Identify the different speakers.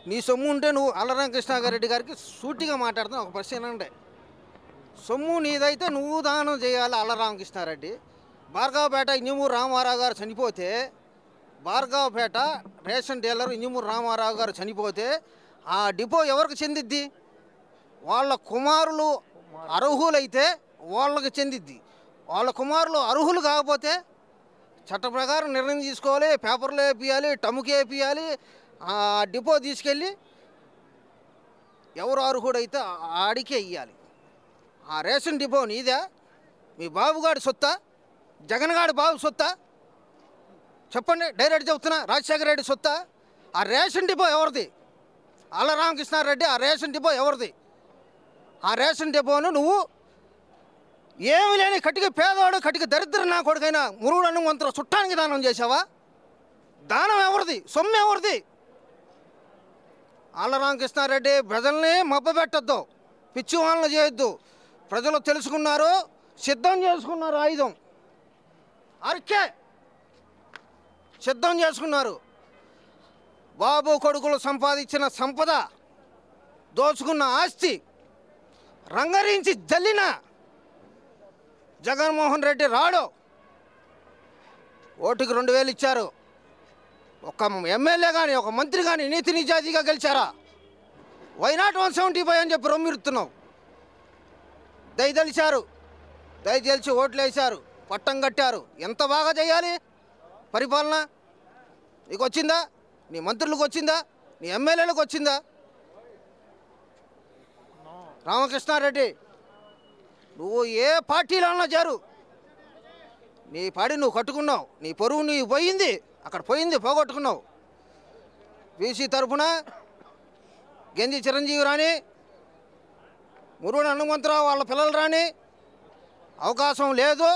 Speaker 1: నీ సొమ్ము ఉంటే నువ్వు అల్లరామకృష్ణారెడ్డి గారికి సూటిగా మాట్లాడుతున్నావు. ఒక ప్రశ్న అంటే సొమ్ము నీదైతే నువ్వు దానం చేయాలి. అల్లరామకృష్ణారెడ్డి భార్గవపేట ఇంజమూరు రామారావు గారు చనిపోతే, భార్గవపేట రేషన్ డీలర్ ఇంజమూరు రామారావు గారు చనిపోతే ఆ డిపో ఎవరికి చెందిద్ది? వాళ్ళ కుమారులు అర్హులైతే వాళ్ళకి చెందిద్ది. వాళ్ళ కుమారులు అర్హులు కాకపోతే చట్ట ప్రకారం నిర్ణయం తీసుకోవాలి, పేపర్లు వేపియాలి, టముకి వేపియాలి, ఆ డిపో తీసుకెళ్ళి ఎవరు అర్హుడైతే ఆడికే ఇవ్వాలి. ఆ రేషన్ డిపో నీదే? మీ బాబుగాడి సొత్తా? జగన్గాడి బాబు సొత్తా? చెప్పండి, డైరెక్ట్ చెప్తున్నా. రాజశేఖర రెడ్డి సొత్తా? ఆ రేషన్ డిపో ఎవరిది? అల్లరామకృష్ణారెడ్డి ఆ రేషన్ డిపో ఎవరిది? ఆ రేషన్ డిపోను నువ్వు ఏమి లేని కటిక పేదవాడు, కటిక దరిద్ర నా కొడుకైనా మురుగుడు అన్నం వంతర చుట్టానికి దానం చేసావా? దానం ఎవరిది? సొమ్ము ఎవరిది? అల్లరామకృష్ణారెడ్డి ప్రజల్ని మభ్యపెట్టద్దు, పిచ్చి వాళ్ళని చేయొద్దు. ప్రజలు తెలుసుకున్నారు, సిద్ధం చేసుకున్నారు, ఆయుధం అరికే సిద్ధం చేసుకున్నారు. బాబు కొడుకులు సంపాదించిన సంపద, దోచుకున్న ఆస్తి రంగరించి జల్లిన జగన్మోహన్ రెడ్డి రాడు. ఓటుకి 2000 ఇచ్చారు. ఒక ఎమ్మెల్యే కానీ ఒక మంత్రి కానీ నీతి నిజాయితీగా గెలిచారా? వైనాట్ 175 అని చెప్పి రొమ్మిరుతున్నావు. దయదలిచారు, దయచేసి ఓట్లు వేశారు, పట్టం కట్టారు. ఎంత బాగా చేయాలి పరిపాలన? నీకు వచ్చిందా? నీ మంత్రులకు వచ్చిందా? నీ ఎమ్మెల్యేలకు వచ్చిందా? రామకృష్ణారెడ్డి నువ్వు ఏ పార్టీలో అన్నా చేరు, నీ పాడి నువ్వు కట్టుకున్నావు, నీ పొరుగు నీవు పోయింది, అక్కడ పోయింది, పోగొట్టుకున్నావు. బీసీ తరఫున గెంజి చిరంజీవి రాని, మురుగన్ హనుమంతరావు వాళ్ళ పిల్లలు రాని అవకాశం లేదు.